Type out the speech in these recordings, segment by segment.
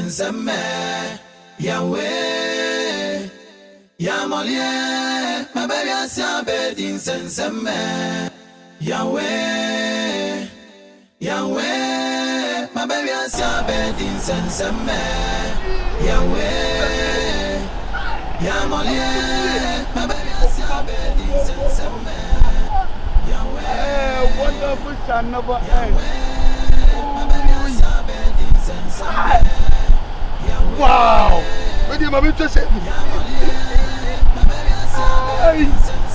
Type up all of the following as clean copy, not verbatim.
senseme Yahweh Yamolie my baby asia bedin senseme Yahweh Yahweh my baby asia bedin senseme Yahweh Yamolie my baby asia bedin senseme Yahweh wonderful shall never end. Wow! Where did my baby say?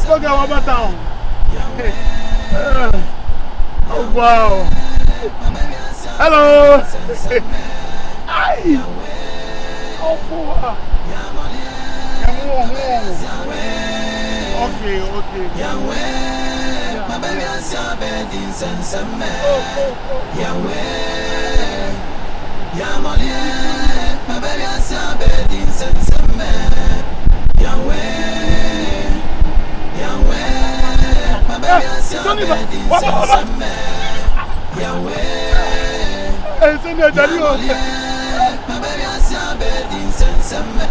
Look at my town. Oh wow! Hello. Oh wow! Okay. My baby has a bed in Sansame. Yahweh, Yamolie, my baby has a bed in Sansame. Yahweh, my baby has a bed in Sansame. Yahweh, Yamolie, my baby has a bed in Sansame.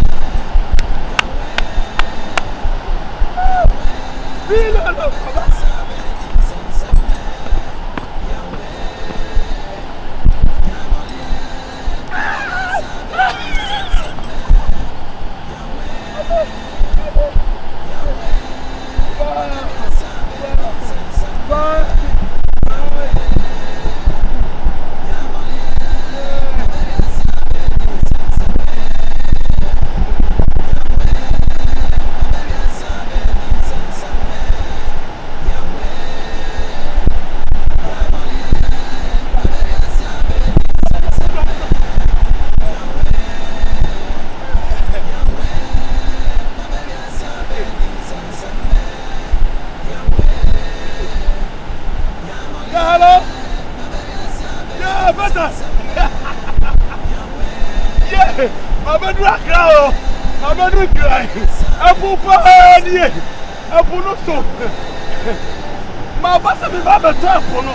Ma basa mi ba be top no.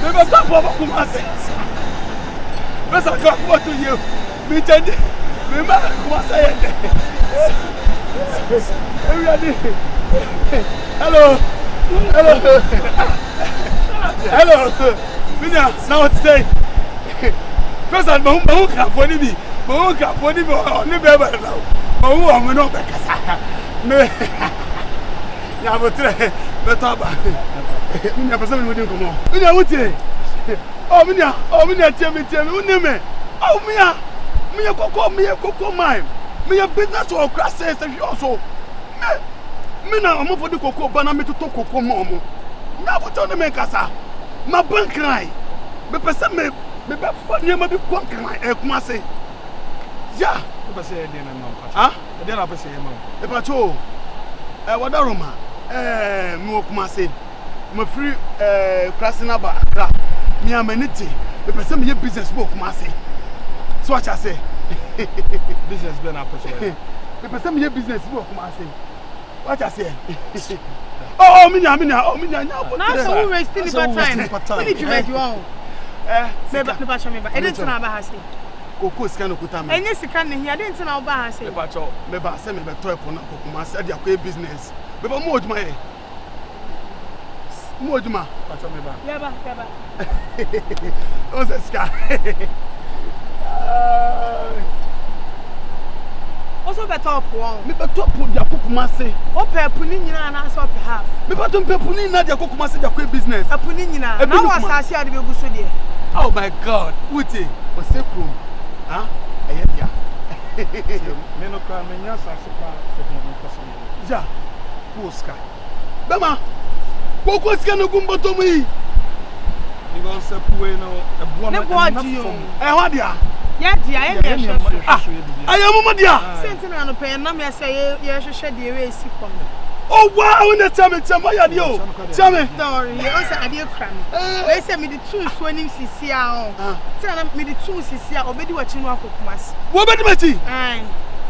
Me be top of Kumasi. Besa ka ko to you. Me change. Me ma Kumasi yende. Everybody. Hello. Minya, now what say? First and mo ka for ni bi. Mo ka for ni bi on ni be ba now. Mo o mo no be kasa. Me ya botre betaba minya pesa me wodi nkomo minya wutie minya tie me uneme minya koko mine minya business or crash say so me na omo fodi koko bana me toto koko mo omo na foto ne me kasa ma bank cry me pesa me be fani ma bi kon cry kuma say ya me pesa e dey na ma e dey na pesa e ma e pa cho wadaroma me Kumasi me free crashing ba Accra me amenity me person me business bo Kumasi so what I say business be na person me person me business bo Kumasi what I say oh me nya na so we waste the time we need you make you on me ba show me ba e didn't na ba ha say koko scan okuta me enye sika ne hia didn't na ba ha say me ba cho me ba say me be toy po na Kumasi dia ko business me ba mo oduma e mo oduma pa cho me ba ya ba o se ska also be top one me be top dia Kumasi o pepu ni nyina na so pe half me ba to pepu ni na dia Kumasi dia ko business pepu ni nyina na wa asase ade be guso de oh my god wuti o se krum eye dia me no kwa me nya asase pa se me person ja Oscar bema koko sika no gumboto mu yi ni go se puwe no e bo ne bo di o ho dia ya dia e ne hwehwe ayamu mo dia sentina no pe na me say ye hwehwe de we si kom oh wow na tame ya dia o tame story o say ade kra me we say me the two so anim sisi a o say na me the two sisi a obedi wachi no akokumasi wo bedi machi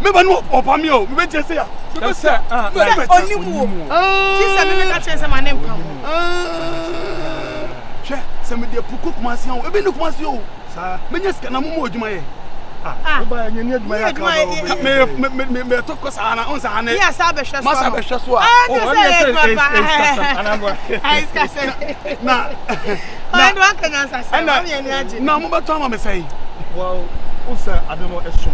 me ba no opa mi o me be je say ya me say onimu ti say me ka chense ma ne mpam che se me de puku Kumasi o e be ni Kumasi o sa me nya sika na mo odwuma ye Ah, oba enye ni aduma ya ka me to ko sa na on sa na ya sa be hwe so masa be hwe so a na ndo aka nyansa sa na me ni age na mo beto ama me sai well usa adono esom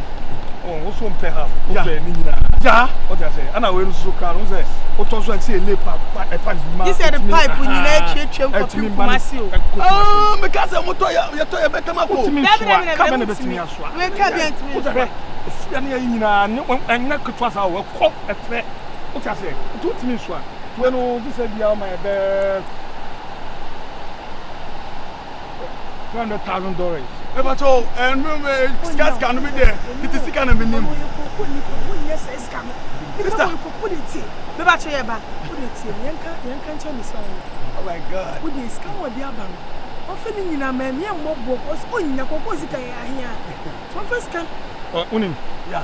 oh uso mpe half upe ni nyina ja what I say ana we rusu kra no say uto so say le pipe you said the pipe nyina twetwem ko kumasi o oh me ka say moto ya to ya betama ko ka be na betimi aso we ka bi antimi ya na nyina enna ketwa sa wo ko etre what I say to timi so we no this say bia my be $200,000 But oh, and scars can be there. It is can be named. Yes, it's coming. Sister, put it here. The battery back. Put it here. Yanka tell me so. Oh my God. Put this can what the abang. Often in a man, young mob was on your compositor here. So first can. Unim. Yeah.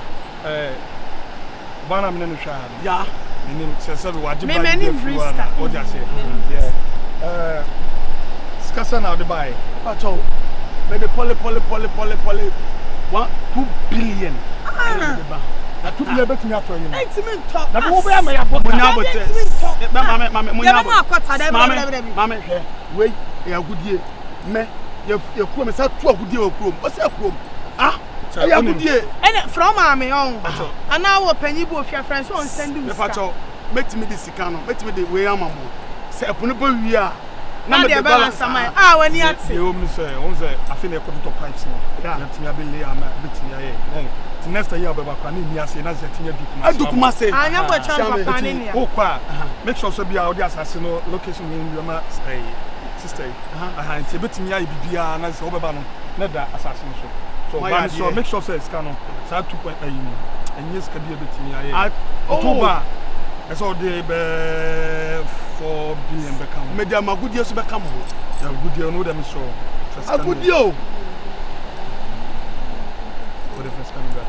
Bana mene shwa. Yeah. Menim sese we waji ba. Me menim Brista. What you say? Yeah. Skasa na de buy. But oh. Maybe poly 2 billion. Na 2 billion bet me ato yin. Ultimate top. Na wo be ma ya bota. Munya bote. Mama munya bote. Mama he. We ya gudie. Me ya kuo me sa tu agudie wa kuo. O sa kuo. Ah. Ya gudie. And from mama on. And now we panyi bo ofia friends on send you. Me facho. Make me the sika no. Make me the we amamo. Se epono bo wi a. Na the balance am. When you at. You me say, on say I feel like to pipes no. Yeah. Na tinya be lay am betimi aye. The next year be ba kwa ni ase na se tinya dukuma se. Anya bo chan papa ni nia. O kwa. Make sure so bia odi asase no location ni you ma say sister. Nti betimi aye bibia na se obeba no. Na da asase no so. So ban so make sure say scan no. Sa 2.8 ni. Enye ska bia betimi aye. October. Eso de be 4 billion be come. Me dia magudie so be come ho. Ya gudie no dem so. Agudie o. For the first Canada.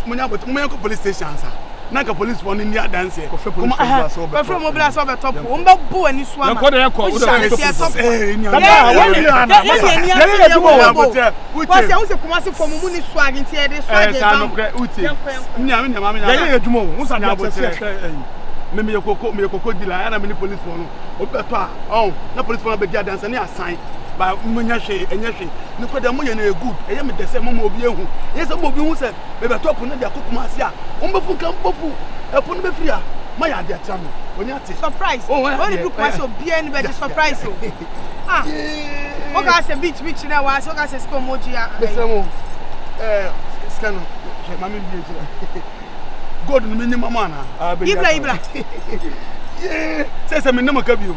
Munya but munya ko police station sa. Na ka police for ni dance. Ko fe police station so be. From mobile so be top. O mba bu ani so ama. Na ko de ko. What's you kumasi for mu ni swag nti e de swag e ban. Nya mama nya. Ya edwuma o. Musa na me koko dila ya na me police for no. O be to a. Oh, na police for be dia dance na assign. Ba munya hwe enye hwe. Ni ko de mo ye na good. Eye me de se mo obi ehu. Ye se mo obi hu se be be top na dia kokumasi a. O mbefu kan mbefu. E po no be free a. Ma ya dia tram. Onya ati. Surprise. When you look so be anybody surprise o. Ah. O ga say beach na wa so ga say school moji a. Be se mo scan no. Ma me bi e. God no me ni mama na. Ibra. Yeah. Say me no maka bio.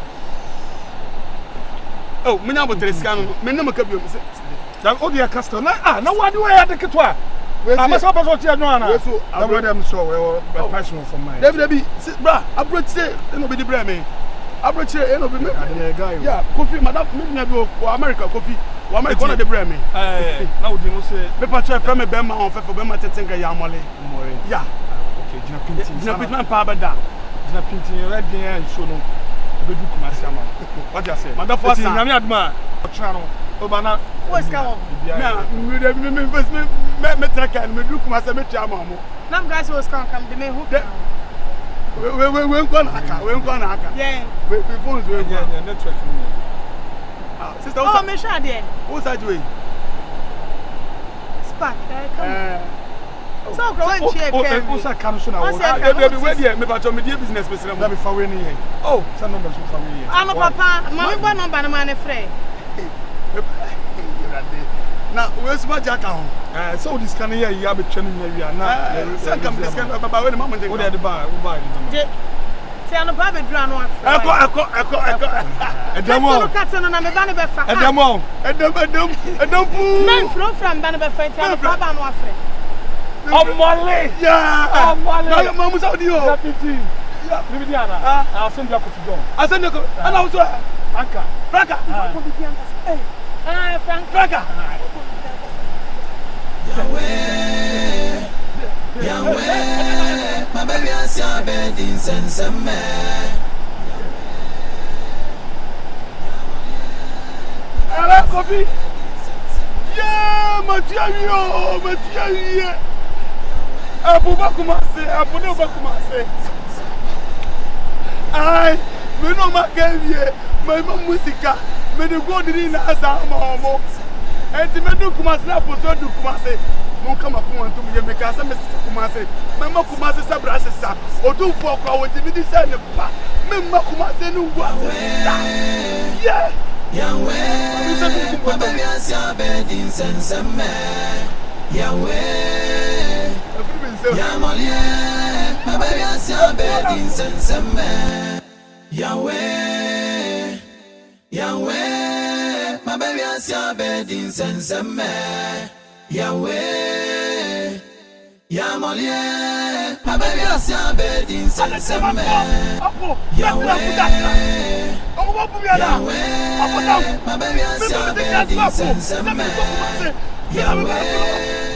Oh, me na botere scan no. Me no maka bio. Dan o dia castle na na wa de wa ya de ketwa. Ama so paso tia no ana. So I am sure we passion for mine. David bra, abrochire no be the bra me. Abrochire no be me. Yeah, coffee madam me na bi o America coffee. O America na the bra me. Na odi no say me pa try from me be ma on fe be ma tetenga ya mole. Yeah. Okay, jina pinti. Jina pinti man pa ba da. Jina pinti red dey show no. Be du kumasi ama. What you say? Madam for sa. Nyame aduma. Otra no. Oba na what's going on? Me traka me du kuma se me tia mamu. Nam guys was come de me who. We nko na aka. Yeah. We phones we go. Yeah, network ni. Ah, sister, oh, me sure there. Who side way? Spark, come. So go and check. Who say come so na wo. Baby, where there me ba to me business person. Na be fa we ni here. Oh, some numbers so fa we here. Ah, no papa, mommy go number na man free. Na we sma jaka ho. So this can here you be training here na. Say come this can baba we na mama dey. Wo dey buy, wo buy it. Say no ba be dura no afre. Eko. Edemo. Kat no na me ba ne be fa. Edemo. Edom pu. Men from ba ne be fa ti no ba ba no afre. Omole. Yeah. Omole. Na mamu Saudi o. Deputy. Yeah, bibi di ana. I send you ko fi don. I send you ko. Ana wo so. Franka. Hey. Franka. Yahweh, my baby, I see a bed in Senseme. Hello, coffee. Yeah. Matia, Abu Bakumase, Abu no Bakumase. I, me no Macavie, my musica, me the God in Azamo, and the Medu Kumasa, Poso du Kumase, no come up to me, make us a Mr. Kumase, Mamma Kumasa Sabrasa, or do for our divinity send a pack, Mamma Kumase, no one. Yeah. Yahweh, my baby, I saw bed in Sensame. Yahweh, Yahweh, my baby, I saw bed in Sensame. Yahweh, Yahweh, my baby, I saw bed in Sensame. Yahweh, Yahweh, my baby, I saw bed in Sensame. Yahweh. Yahweh, my baby, I saw bed in Sensame. Yahweh.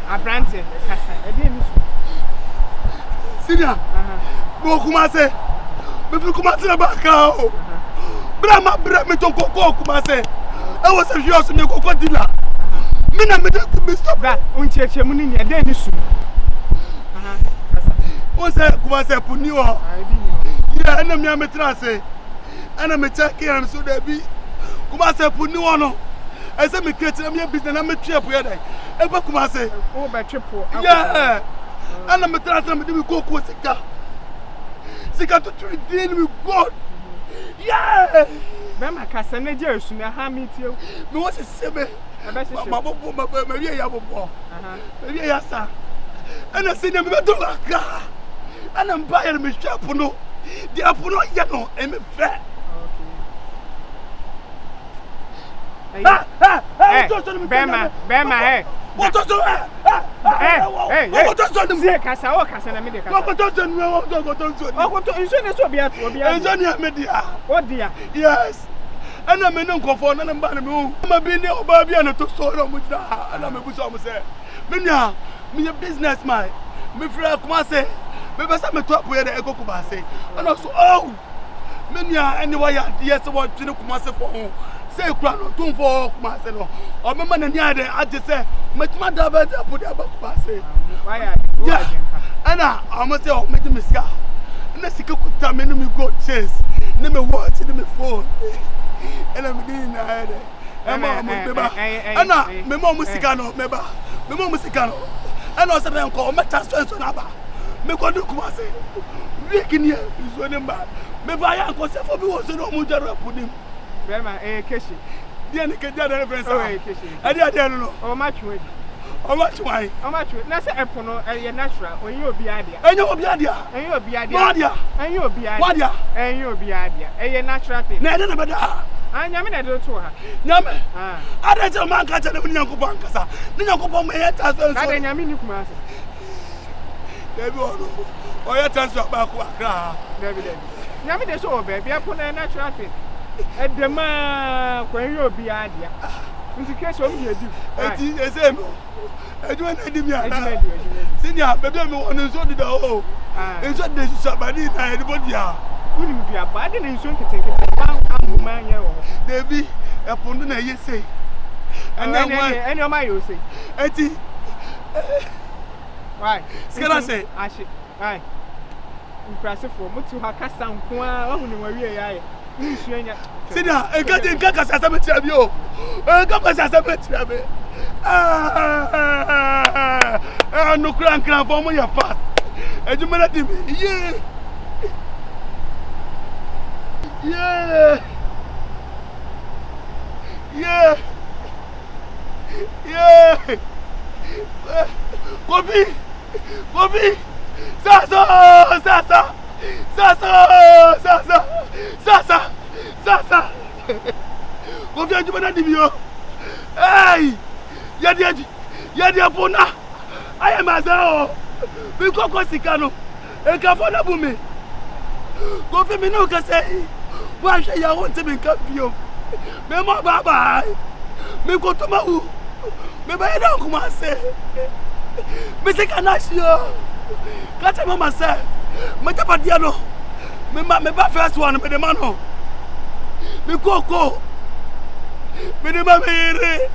Abrante, Sidia, Bokumase, Kumase Bakao, Brahma Brahmito Coco Kumase. I was a yours in the crocodile. Mina me stop that. Uncheche Munini, and then issue. What's that Kumase Punio? Yeah, and I'm Yametrase, and I'm a checker, and so there be Kumase Punio. I said, me catch them, business, and I'm a trip where they ever Kumase. Oh, by triple. Yeah, and I'm a transfer, we go with the car. Sika to deal with God. Yeah. Bema Casaneja, soon I have me too. No, what's a sebe? Maria Yabo. Maria Yasa. And I see them to a car. And I'm buying me Chapuno. The Apuno Yano, and me fat. Bema, hey. What does it? Hey, what does it mean? Casa or Casana Medica? What does it mean? What does it Yes. And I'm in Uncle for an embargo. I'm being no Babiana to store on with that. And I'm a good say. Minya, me a businessman. Me friend Kumase. Maybe some top where the Echo Kumase. And also, oh, Minya, anyway, yes, what Jino Kumase for home. Say, Crown, 2 for Kumase. Or my man and Yada, I just say, much my double put a book Kumase. Yeah, and I must say, make me scar. And I see could tell me, me go chase. Name me watch, name me phone. And I'm doing that. And my mom Musicano, member. My mom Musicano. And also, I'm called my transfer on Abba. Me go do Kumase. Making here is running back. Maybe I am concerned for me was no Mujara put him. Grandma, Kishi. The end of the reference. I didn't know. Oh, much way. How much why? How much? That's a Epono, a natural, when you'll be idea. And you'll be idea. And you'll be idea. And you'll be idea. And you'll be idea. A natural thing. Never better. I don't to her. Yame. I don't tell man catch them in Yanko Bancasa. Ninako may have transfer. I didn't mean you come out. There we go. Or your transfer back. Yami, there's all baby. I put a natural thing. At the man, when you'll be idea. In the case of you, I do an idea. Senior, but I'm on the zone. It's what this is somebody. Anybody wouldn't be a bad and soon to take it. Debbie, upon the you say. And then any of my you say. Etty. Why? Can I say? I should. Why? Impressive for Mutu Hakasam, who were here. Sit down, and get in Kakas as a material. Kakas as a material. No crank for me, your fast. Ejuma na di me. Yeah. Kofi. Sasa. Kofi Ejuma na di me yo. Hey! Yadi apona. I am azao. We go sikano. E ka fona bumi. Kofi mi no ka say. Wa hwe ya won te me ka bio. Me mo baba. Me go to mawu. Me ba na kuma se. Me se kana shio. Ka te mama se. Me ta padia no. Me ba first one me de mano. Me koko. Me de ma mere.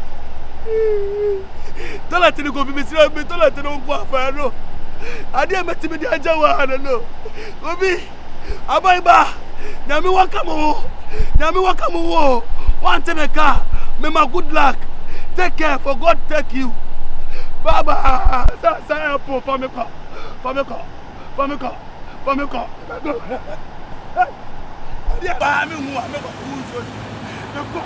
Tola tini go fi me sira me tola tini go afa no. Ade me ti me di aja wa no. Obi abai ba. Na me waka mo wo. Want me car. Me ma good luck. Take care for God take you. Baba, sa help for me ko. Ade ba mi hu a me ko.